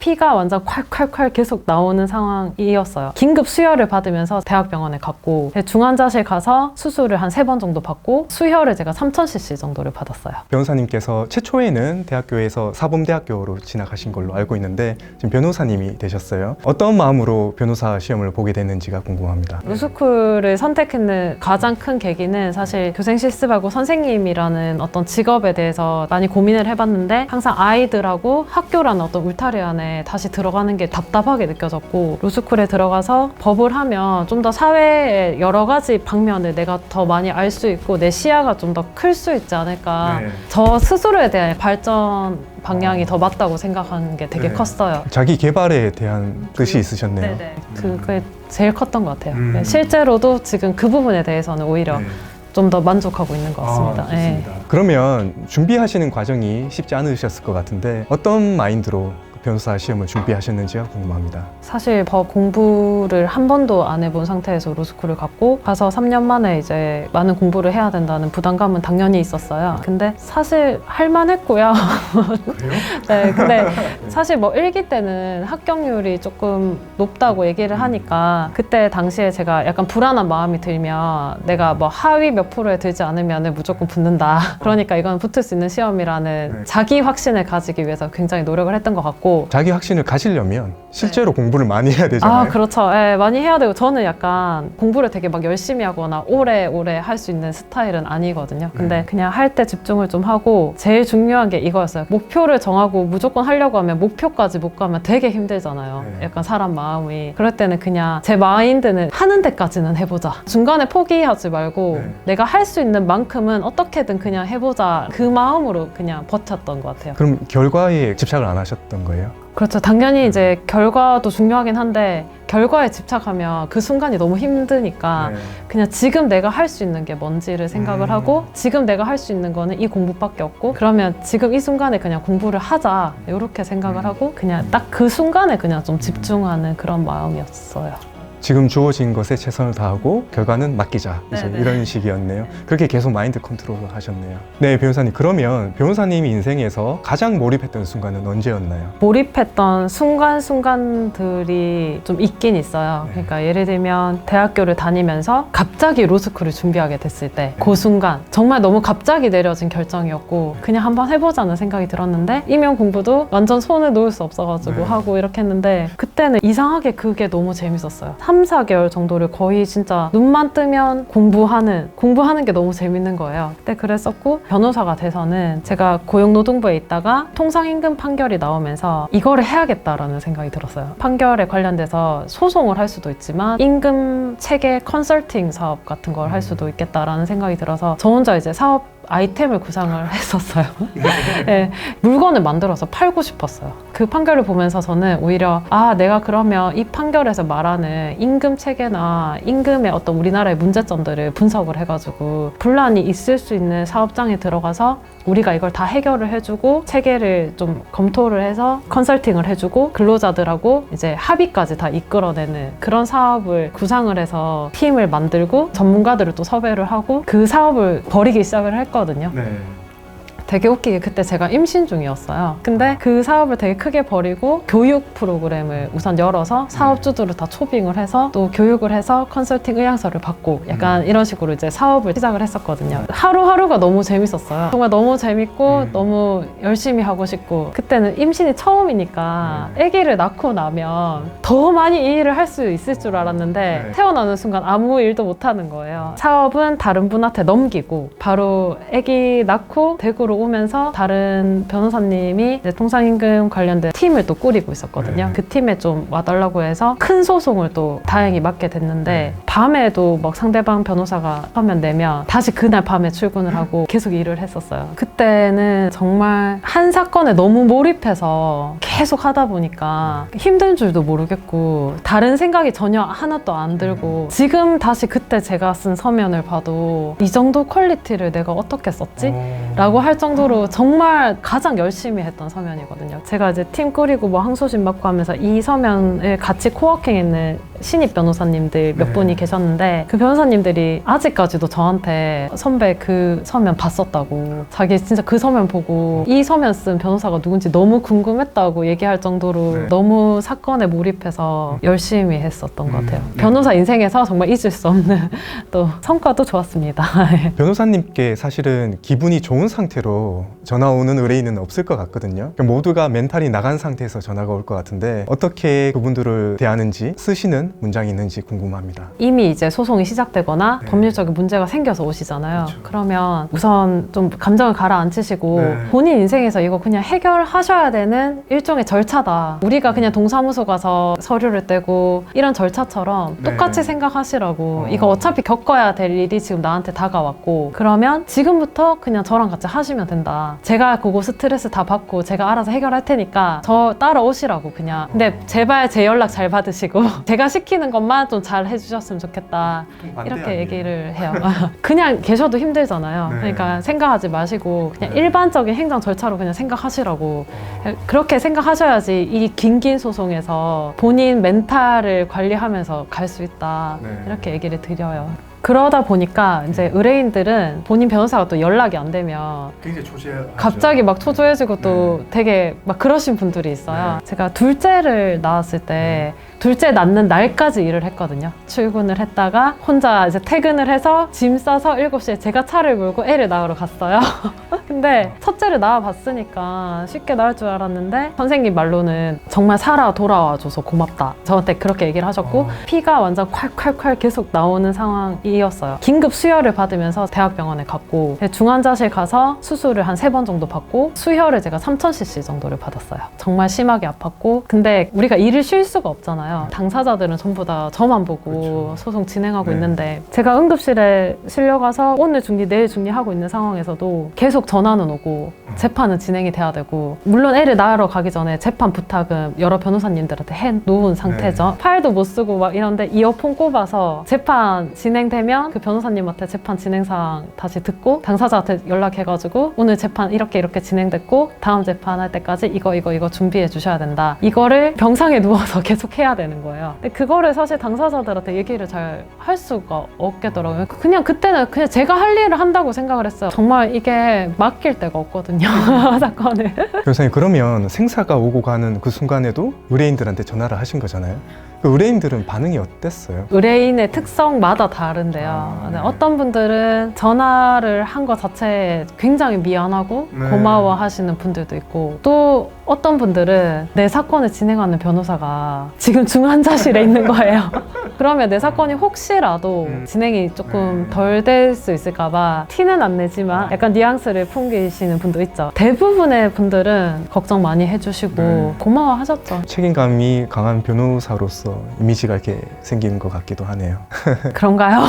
피가 완전 콸콸콸 계속 나오는 상황이었어요. 긴급 수혈을 받으면서 대학병원에 갔고 중환자실 가서 수술을 한 3번 정도 받고 수혈을 제가 3000cc 정도를 받았어요. 변호사님께서 최초에는 대학교에서 사범대학교로 진학하신 걸로 알고 있는데 지금 변호사님이 되셨어요. 어떤 마음으로 변호사 시험을 보게 됐는지가 궁금합니다. 로스쿨을 선택했는 가장 큰 계기는 사실 교생 실습하고 선생님이라는 어떤 직업에 대해서 많이 고민을 해봤는데 항상 아이들하고 학교라는 어떤 울타리 안에 다시 들어가는 게 답답하게 느껴졌고 로스쿨에 들어가서 법을 하면 좀 더 사회의 여러 가지 방면을 내가 더 많이 알 수 있고 내 시야가 좀 더 클 수 있지 않을까. 네. 저 스스로에 대한 발전 방향이 더 맞다고 생각하는 게 되게 네. 컸어요. 자기 개발에 대한 뜻이 있으셨네요. 네네. 그게 제일 컸던 것 같아요. 음. 실제로도 지금 그 부분에 대해서는 오히려 네. 좀 더 만족하고 있는 것 같습니다. 네. 그러면 준비하시는 과정이 쉽지 않으셨을 것 같은데 어떤 마인드로 변호사 시험을 준비하셨는지가 궁금합니다. 사실 법 공부를 한 번도 안 해본 상태에서 로스쿨을 갔고 가서 3년 만에 이제 많은 공부를 해야 된다는 부담감은 당연히 있었어요. 근데 사실 할만했고요. 그래요? 네, 근데 사실 뭐 1기 때는 합격률이 조금 높다고 얘기를 하니까 그때 당시에 제가 약간 불안한 마음이 들면 내가 뭐 하위 몇 프로에 들지 않으면 무조건 붙는다. 그러니까 이건 붙을 수 있는 시험이라는 네. 자기 확신을 가지기 위해서 굉장히 노력을 했던 것 같고 자기 확신을 가지려면 실제로 공부를 많이 해야 되잖아요. 아, 그렇죠. 네, 많이 해야 되고 저는 약간 공부를 되게 막 열심히 하거나 오래 할 수 있는 스타일은 아니거든요. 근데 그냥 할 때 집중을 좀 하고 제일 중요한 게 이거였어요. 목표를 정하고 무조건 하려고 하면 목표까지 못 가면 되게 힘들잖아요. 네. 약간 사람 마음이. 그럴 때는 그냥 제 마인드는 하는 데까지는 해보자. 중간에 포기하지 말고 네. 내가 할 수 있는 만큼은 어떻게든 그냥 해보자. 그 마음으로 그냥 버텼던 것 같아요. 그럼 결과에 집착을 안 하셨던 거예요? 그렇죠. 당연히 이제 결과도 중요하긴 한데 결과에 집착하면 그 순간이 너무 힘드니까 그냥 지금 내가 할 수 있는 게 뭔지를 생각을 하고 지금 내가 할 수 있는 거는 이 공부밖에 없고 그러면 지금 이 순간에 그냥 공부를 하자 이렇게 생각을 하고 그냥 딱 그 순간에 그냥 좀 집중하는 그런 마음이었어요. 지금 주어진 것에 최선을 다하고 결과는 맡기자 이제 네네. 이런 식이었네요. 그렇게 계속 마인드 컨트롤을 하셨네요. 네, 변호사님, 그러면 변호사님이 인생에서 가장 몰입했던 순간은 언제였나요? 몰입했던 순간순간들이 좀 있긴 있어요. 네. 그러니까 예를 들면 대학교를 다니면서 갑자기 로스쿨을 준비하게 됐을 때 그 순간 정말 너무 갑자기 내려진 결정이었고 그냥 한번 해보자는 생각이 들었는데 임용 공부도 완전 손을 놓을 수 없어가지고 네. 하고 이렇게 했는데 그때는 이상하게 그게 너무 재밌었어요. 3, 4개월 정도를 거의 진짜 눈만 뜨면 공부하는 게 너무 재밌는 거예요. 그때 그랬었고 변호사가 돼서는 제가 고용노동부에 있다가 통상임금 판결이 나오면서 이거를 해야겠다라는 생각이 들었어요. 판결에 관련돼서 소송을 할 수도 있지만 임금 체계 컨설팅 사업 같은 걸 할 수도 있겠다라는 생각이 들어서 저 혼자 이제 사업 아이템을 구상을 했었어요. 네, 물건을 만들어서 팔고 싶었어요. 그 판결을 보면서 저는 오히려 내가 그러면 이 판결에서 말하는 임금 체계나 임금의 어떤 우리나라의 문제점들을 분석을 해가지고 분란이 있을 수 있는 사업장에 들어가서 우리가 이걸 다 해결을 해주고 체계를 좀 검토를 해서 컨설팅을 해주고 근로자들하고 이제 합의까지 다 이끌어내는 그런 사업을 구상을 해서 팀을 만들고 전문가들을 또 섭외를 하고 그 사업을 벌이기 시작을 했거든요. 네. 되게 웃기게 그때 제가 임신 중이었어요. 근데 그 사업을 되게 크게 벌이고 교육 프로그램을 우선 열어서 사업주들을 다 초빙을 해서 또 교육을 해서 컨설팅 의향서를 받고 약간 이런 식으로 이제 사업을 시작을 했었거든요. 하루하루가 너무 재밌었어요. 정말 너무 재밌고 너무 열심히 하고 싶고 그때는 임신이 처음이니까 아기를 낳고 나면 더 많이 이 일을 할 수 있을 줄 알았는데 태어나는 순간 아무 일도 못 하는 거예요. 사업은 다른 분한테 넘기고 바로 아기 낳고 대구로 오면서 다른 변호사님이 이제 통상임금 관련된 팀을 또 꾸리고 있었거든요. 그 팀에 좀 와달라고 해서 큰 소송을 또 다행히 맡게 됐는데 밤에도 막 상대방 변호사가 서면 내면 다시 그날 밤에 출근을 하고 계속 일을 했었어요. 그때는 정말 한 사건에 너무 몰입해서 계속 하다 보니까 힘든 줄도 모르겠고 다른 생각이 전혀 하나도 안 들고 지금 다시 그때 제가 쓴 서면을 봐도 이 정도 퀄리티를 내가 어떻게 썼지? 라고 할 정도로 정말 가장 열심히 했던 서면이거든요. 제가 이제 팀 꾸리고 뭐 항소심 맡고 하면서 이 서면을 같이 코워킹 신입 변호사님들 몇 네. 분이 계셨는데 그 변호사님들이 아직까지도 저한테 선배 그 서면 봤었다고, 자기 진짜 그 서면 보고 이 서면 쓴 변호사가 누군지 너무 궁금했다고 얘기할 정도로 네. 너무 사건에 몰입해서 열심히 했었던 것 같아요. 네. 변호사 인생에서 정말 잊을 수 없는 또 성과도 좋았습니다. 변호사님께 사실은 기분이 좋은 상태로 전화 오는 의뢰인은 없을 것 같거든요. 그러니까 모두가 멘탈이 나간 상태에서 전화가 올 것 같은데 어떻게 그분들을 대하는지, 쓰시는 문장이 있는지 궁금합니다. 이미 이제 소송이 시작되거나 네. 법률적인 문제가 생겨서 오시잖아요. 그렇죠. 그러면 우선 좀 감정을 가라앉히시고 네. 본인 인생에서 이거 그냥 해결하셔야 되는 일종의 절차다. 우리가 그냥 동사무소 가서 서류를 떼고 이런 절차처럼 네. 똑같이 생각하시라고. 어. 이거 어차피 겪어야 될 일이 지금 나한테 다가왔고, 그러면 지금부터 그냥 저랑 같이 하시면 된다. 제가 그거 스트레스 다 받고 제가 알아서 해결할 테니까 저 따라오시라고 그냥. 근데 제발 제 연락 잘 받으시고 제가 시키는 것만 좀 잘 해주셨으면 좋겠다. 이렇게 얘기를 해요. 그냥 계셔도 힘들잖아요. 네. 그러니까 생각하지 마시고 그냥 일반적인 행정 절차로 그냥 생각하시라고. 그렇게 생각하셔야지 이 긴 소송에서 본인 멘탈을 관리하면서 갈 수 있다. 네. 이렇게 얘기를 드려요. 그러다 보니까 이제 의뢰인들은 본인 변호사가 또 연락이 안 되면 굉장히 초조해하죠. 갑자기 막 초조해지고 또 되게 막 그러신 분들이 있어요. 제가 둘째를 낳았을 때 둘째 낳는 날까지 일을 했거든요. 출근을 했다가 혼자 이제 퇴근을 해서 짐 싸서 7시에 제가 차를 몰고 애를 낳으러 갔어요. 근데 첫째를 낳아봤으니까 쉽게 낳을 줄 알았는데 선생님 말로는 정말 살아 돌아와줘서 고맙다. 저한테 그렇게 얘기를 하셨고 피가 완전 콸콸콸 계속 나오는 상황이었어요. 긴급 수혈을 받으면서 대학병원에 갔고 중환자실 가서 수술을 한 3번 정도 받고 수혈을 제가 3000cc 정도를 받았어요. 정말 심하게 아팠고, 근데 우리가 일을 쉴 수가 없잖아요. 당사자들은 전부 다 저만 보고 그렇죠. 소송 진행하고 네. 있는데 제가 응급실에 실려가서 오늘 중리 내일 중리하고 있는 상황에서도 계속 전화는 오고 재판은 진행이 돼야 되고, 물론 애를 낳으러 가기 전에 재판 부탁은 여러 변호사님들한테 해놓은 상태죠. 파일도 못 쓰고 막 이런데 이어폰 꼽아서 재판 진행되면 그 변호사님한테 재판 진행 사항 다시 듣고 당사자한테 연락해가지고 오늘 재판 이렇게 진행됐고 다음 재판할 때까지 이거 준비해 주셔야 된다. 이거를 병상에 누워서 계속 해야 되는 거예요. 근데 그거를 사실 당사자들한테 얘기를 잘 할 수가 없겠더라고요. 그냥 그때는 그냥 제가 할 일을 한다고 생각을 했어요. 정말 이게 맡길 데가 없거든요. 사건을. 변호사님, 그러면 생사가 오고 가는 그 순간에도 의뢰인들한테 전화를 하신 거잖아요. 그 의뢰인들은 반응이 어땠어요? 의뢰인의 특성마다 다른데요. 네, 어떤 분들은 전화를 한 것 자체에 굉장히 미안하고 네. 고마워하시는 분들도 있고, 또 어떤 분들은 내 사건을 진행하는 변호사가 지금 중환자실에 있는 거예요. 그러면 내 사건이 혹시라도 진행이 조금 덜 될 수 있을까 봐 티는 안 내지만 약간 뉘앙스를 풍기시는 분도 있죠. 대부분의 분들은 걱정 많이 해주시고 네. 고마워하셨죠. 책임감이 강한 변호사로서 이미지가 이렇게 생기는 것 같기도 하네요. 그런가요?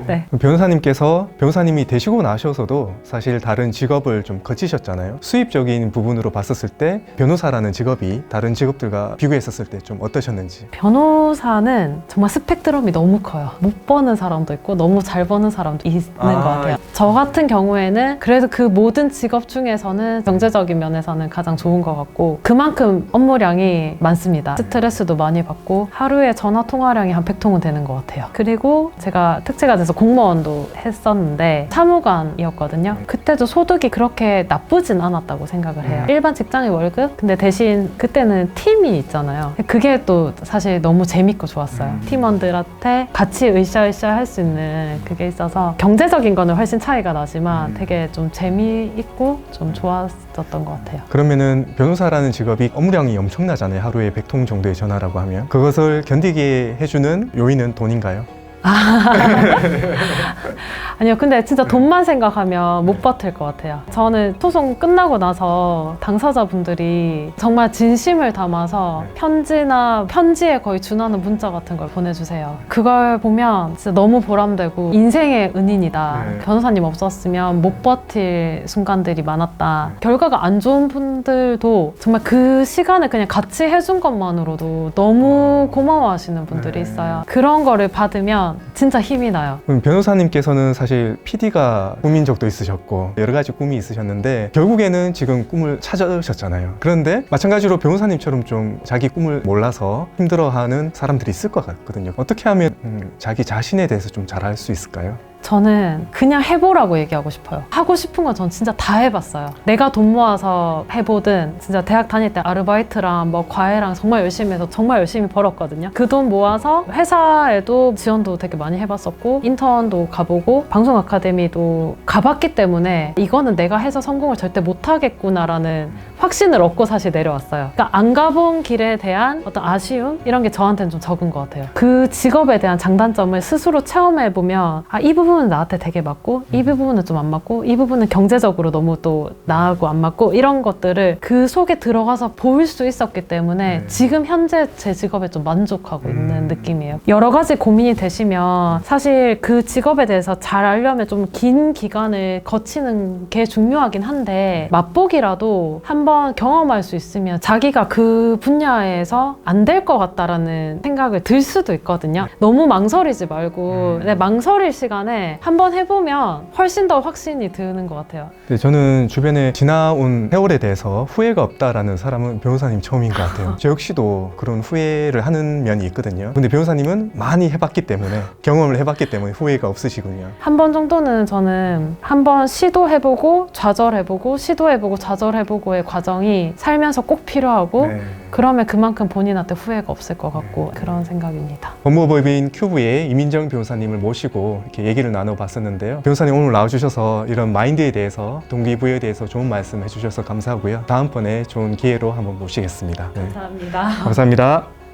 네. 변호사님이 되시고 나셔서도 사실 다른 직업을 좀 거치셨잖아요. 수입적인 부분으로 봤었을 때 변호사라는 직업이 다른 직업들과 비교했었을 때 좀 어떠셨는지. 변호사는 정말 스펙트럼이 너무 커요. 못 버는 사람도 있고 너무 잘 버는 사람도 있는 것 같아요. 저 같은 경우에는 그래도 그 모든 직업 중에서는 경제적인 면에서는 가장 좋은 것 같고, 그만큼 업무량이 많습니다. 스트레스도 많이 받고 하루에 전화 통화량이 한 100통은 되는 것 같아요. 그리고 제가 특채가 돼서 공무원도 했었는데 사무관이었거든요. 그때도 소득이 그렇게 나쁘진 않았다고 생각을 해요. 일반 직장의 월급? 근데 대신 그때는 팀이 있잖아요. 그게 또 사실 너무 재밌고 좋았어요. 팀원들한테 같이 으쌰으쌰 할 수 있는 그게 있어서 경제적인 거는 훨씬 차이가 나지만 되게 좀 재미있고 좀 좋았었던 것 같아요. 그러면은 변호사라는 직업이 업무량이 엄청나잖아요. 하루에 100통 정도의 전화라고 하면. 그것을 견디게 해주는 요인은 돈인가요? 아니요, 근데 진짜 돈만 생각하면 못 버틸 것 같아요. 저는 소송 끝나고 나서 당사자분들이 정말 진심을 담아서 편지에 거의 준하는 문자 같은 걸 보내주세요. 그걸 보면 진짜 너무 보람되고 인생의 은인이다. 네. 변호사님 없었으면 못 버틸 순간들이 많았다. 결과가 안 좋은 분들도 정말 그 시간을 그냥 같이 해준 것만으로도 너무 고마워하시는 분들이 있어요. 그런 거를 받으면 진짜 힘이 나요. 그럼 변호사님께서는 사실 PD가 꿈인 적도 있으셨고 여러 가지 꿈이 있으셨는데 결국에는 지금 꿈을 찾으셨잖아요. 그런데 마찬가지로 변호사님처럼 좀 자기 꿈을 몰라서 힘들어하는 사람들이 있을 것 같거든요. 어떻게 하면 자기 자신에 대해서 좀 잘 알 수 있을까요? 저는 그냥 해보라고 얘기하고 싶어요. 하고 싶은 건 전 진짜 다 해봤어요. 내가 돈 모아서 해보든 진짜 대학 다닐 때 아르바이트랑 뭐 과외랑 정말 열심히 해서 정말 열심히 벌었거든요. 그 돈 모아서 회사에도 지원도 되게 많이 해봤었고 인턴도 가보고 방송 아카데미도 가봤기 때문에 이거는 내가 해서 성공을 절대 못하겠구나라는 확신을 얻고 사실 내려왔어요. 그러니까 안 가본 길에 대한 어떤 아쉬움 이런 게 저한테는 좀 적은 것 같아요. 그 직업에 대한 장단점을 스스로 체험해보면 이 부분은 나한테 되게 맞고 이 부분은 좀 안 맞고 이 부분은 경제적으로 너무 또 나하고 안 맞고 이런 것들을 그 속에 들어가서 볼 수 있었기 때문에 지금 현재 제 직업에 좀 만족하고 있는 느낌이에요. 여러 가지 고민이 되시면 사실 그 직업에 대해서 잘 알려면 좀 긴 기간을 거치는 게 중요하긴 한데 맛보기라도 한번 경험할 수 있으면 자기가 그 분야에서 안 될 것 같다라는 생각을 들 수도 있거든요. 너무 망설이지 말고 망설일 시간에 한번 해보면 훨씬 더 확신이 드는 것 같아요. 네, 저는 주변에 지나온 세월에 대해서 후회가 없다라는 사람은 변호사님 처음인 것 같아요. 저 역시도 그런 후회를 하는 면이 있거든요. 근데 변호사님은 많이 해봤기 때문에 경험을 해봤기 때문에 후회가 없으시군요. 한 번 정도는 저는 한번 시도해보고 좌절해보고 시도해보고 좌절해보고의 과정이 살면서 꼭 필요하고 그러면 그만큼 본인한테 후회가 없을 것 같고 그런 생각입니다. 법무법인 큐브의 이민정 변호사님을 모시고 이렇게 얘기를 나눠봤었는데요. 변호사님 오늘 나와주셔서 이런 마인드에 대해서 동기부여에 대해서 좋은 말씀 해주셔서 감사하고요. 다음번에 좋은 기회로 한번 모시겠습니다. 감사합니다. 감사합니다.